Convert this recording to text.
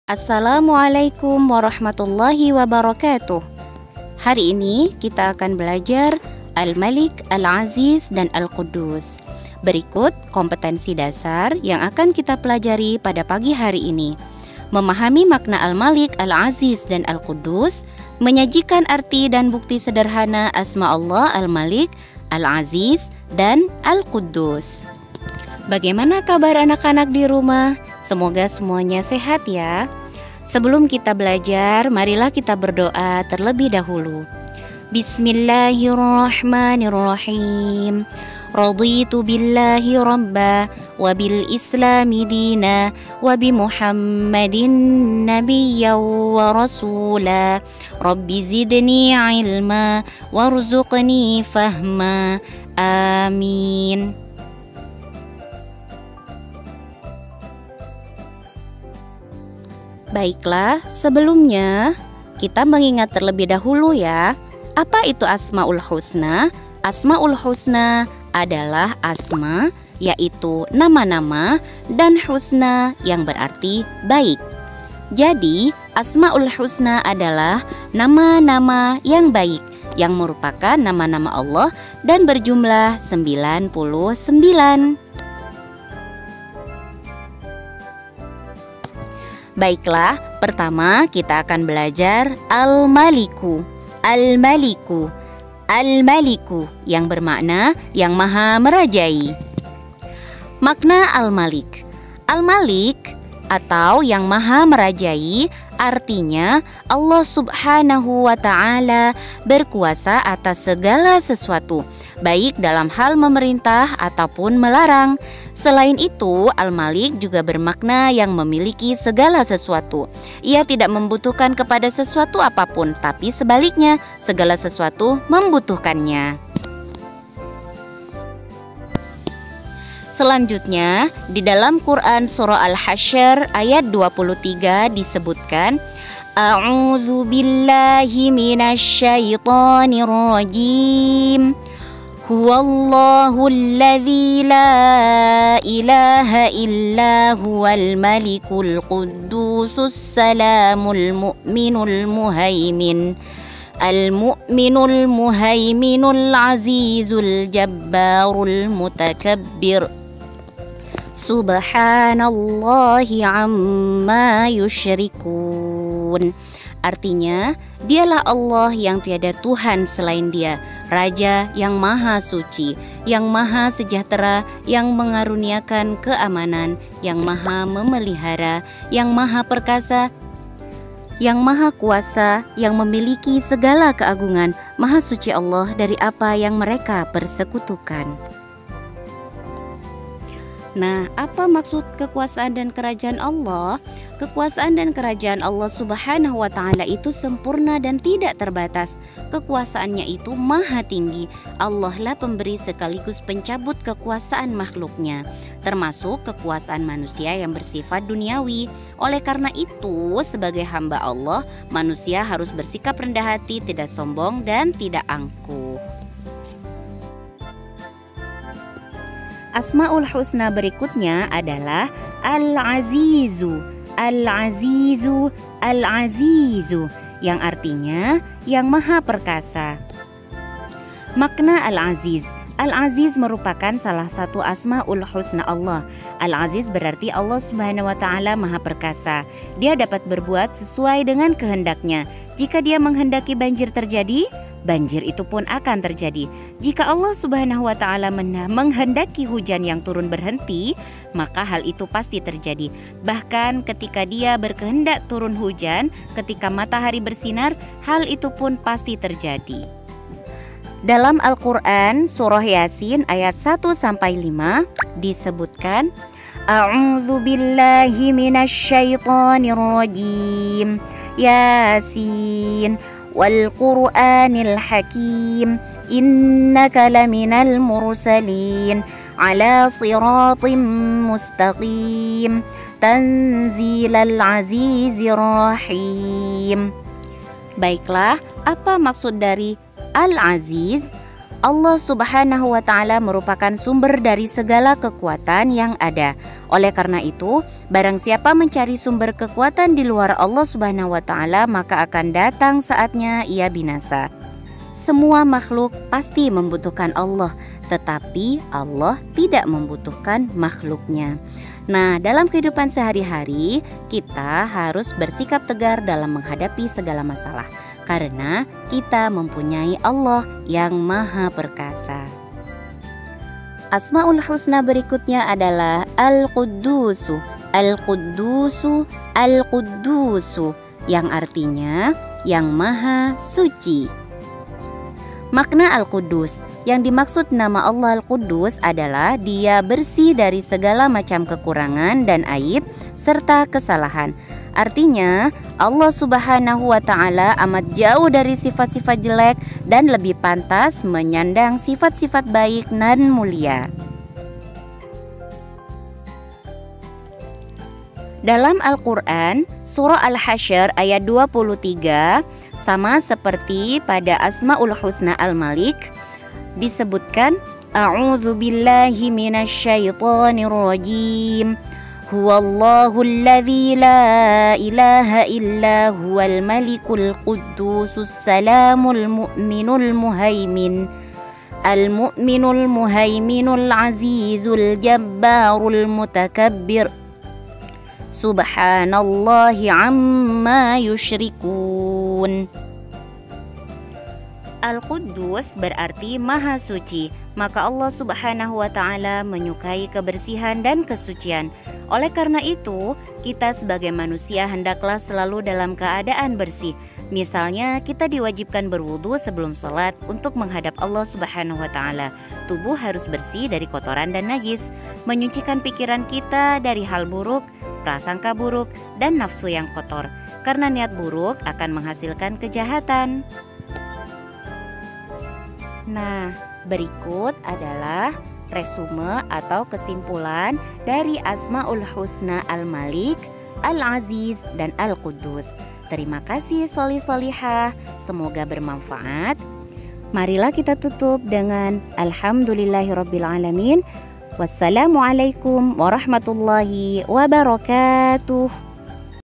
Assalamualaikum warahmatullahi wabarakatuh. Hari ini kita akan belajar Al-Malik, Al-Aziz, dan Al-Quddus. Berikut kompetensi dasar yang akan kita pelajari pada pagi hari ini. Memahami makna Al-Malik, Al-Aziz, dan Al-Quddus, menyajikan arti dan bukti sederhana asma Allah Al-Malik, Al-Aziz, dan Al-Quddus. Bagaimana kabar anak-anak di rumah? Semoga semuanya sehat ya. Sebelum kita belajar, marilah kita berdoa terlebih dahulu. Bismillahirrahmanirrahim. Raditu billahi rabba wa bil islami dina wa bi Muhammadin nabiyya wa rasula. Rabbi zidni ilma warzuqni fahma. Amin. Baiklah, sebelumnya kita mengingat terlebih dahulu ya. Apa itu Asmaul Husna? Asmaul Husna adalah asma, yaitu nama-nama, dan husna yang berarti baik. Jadi, Asmaul Husna adalah nama-nama yang baik, yang merupakan nama-nama Allah dan berjumlah 99. Baiklah, pertama kita akan belajar Al-Maliku. Al-Maliku, Al-Maliku yang bermakna yang maha merajai. Makna Al-Malik. Al-Malik atau yang maha merajai artinya Allah Subhanahu wa ta'ala berkuasa atas segala sesuatu, baik dalam hal memerintah ataupun melarang. Selain itu, Al-Malik juga bermakna yang memiliki segala sesuatu. Ia tidak membutuhkan kepada sesuatu apapun, tapi sebaliknya, segala sesuatu membutuhkannya. Selanjutnya, di dalam Quran surah Al-Hasyr ayat 23 disebutkan, A'udzu billahi minasyaitonir rajim. Huwallahu alladzi la ilaha illa huwal malikul quddusus salamul mu'minul muhaimin. Al-mu'minul muhaiminul azizul jabbarul mutakabbir. Subhanallahi amma yusyrikun. Artinya, dialah Allah yang tiada Tuhan selain Dia, Raja yang maha suci, yang maha sejahtera, yang mengaruniakan keamanan, yang maha memelihara, yang maha perkasa, yang maha kuasa, yang memiliki segala keagungan. Maha suci Allah dari apa yang mereka persekutukan. Nah, apa maksud kekuasaan dan kerajaan Allah? Kekuasaan dan kerajaan Allah Subhanahu wa ta'ala itu sempurna dan tidak terbatas. Kekuasaannya itu maha tinggi. Allah lah pemberi sekaligus pencabut kekuasaan makhluknya, termasuk kekuasaan manusia yang bersifat duniawi. Oleh karena itu, sebagai hamba Allah, manusia harus bersikap rendah hati, tidak sombong, dan tidak angkuh. Asmaul Husna berikutnya adalah Al-Azizu. Al-Azizu, Al-Azizu, yang artinya yang maha perkasa. Makna Al-Aziz. Al-Aziz merupakan salah satu Asmaul Husna Allah. Al-Aziz berarti Allah Subhanahu wa ta'ala maha perkasa. Dia dapat berbuat sesuai dengan kehendaknya. Jika Dia menghendaki banjir terjadi, banjir itu pun akan terjadi. Jika Allah Subhanahu wa ta'ala menghendaki hujan yang turun berhenti, maka hal itu pasti terjadi. Bahkan ketika Dia berkehendak turun hujan, ketika matahari bersinar, hal itu pun pasti terjadi. Dalam Al-Quran surah Yasin ayat 1-5 disebutkan, A'udzu billahi minasyaitonir rajim. Yasin wal Qur'anil hakim. Innaka laminal mursalin ala siratim mustaqim. Tanzilal azizir rahim. Baiklah, apa maksud dari Al-Aziz? Allah Subhanahu wa Ta'ala merupakan sumber dari segala kekuatan yang ada. Oleh karena itu, barang siapa mencari sumber kekuatan di luar Allah Subhanahu wa Ta'ala, maka akan datang saatnya ia binasa. Semua makhluk pasti membutuhkan Allah, tetapi Allah tidak membutuhkan makhluknya. Nah, dalam kehidupan sehari-hari, kita harus bersikap tegar dalam menghadapi segala masalah, karena kita mempunyai Allah yang Maha Perkasa. Asmaul Husna berikutnya adalah Al-Quddusu, Al-Quddusu, Al-Quddusu, yang artinya yang Maha Suci. Makna Al-Quddus, yang dimaksud nama Allah Al-Quddus adalah Dia bersih dari segala macam kekurangan dan aib serta kesalahan. Artinya, Allah Subhanahu wa Ta'ala amat jauh dari sifat-sifat jelek dan lebih pantas menyandang sifat-sifat baik dan mulia. Dalam Al-Quran, surah Al-Hasyr ayat 23, sama seperti pada Asmaul Husna Al-Malik, disebutkan A'udzu billahi minasyaitonir rajim. Huwallahu alladzi la ilaha illa huwal malikul quddusus salamul mu'minul muhaimin. Al-mu'minul muhaiminul azizul jabbarul mutakabbir. Subhanallahi amma yusyrikun. Al-Quddus berarti Maha Suci, maka Allah Subhanahu wa Ta'ala menyukai kebersihan dan kesucian. Oleh karena itu, kita sebagai manusia hendaklah selalu dalam keadaan bersih. Misalnya, kita diwajibkan berwudu sebelum sholat untuk menghadap Allah Subhanahu wa Ta'ala. Tubuh harus bersih dari kotoran dan najis, menyucikan pikiran kita dari hal buruk, prasangka buruk, dan nafsu yang kotor, karena niat buruk akan menghasilkan kejahatan. Nah, berikut adalah resume atau kesimpulan dari Asmaul Husna Al-Malik, Al-Aziz, dan Al-Quddus. Terima kasih solih-solihah, semoga bermanfaat. Marilah kita tutup dengan Alhamdulillahirrabbilalamin. Wassalamualaikum warahmatullahi wabarakatuh.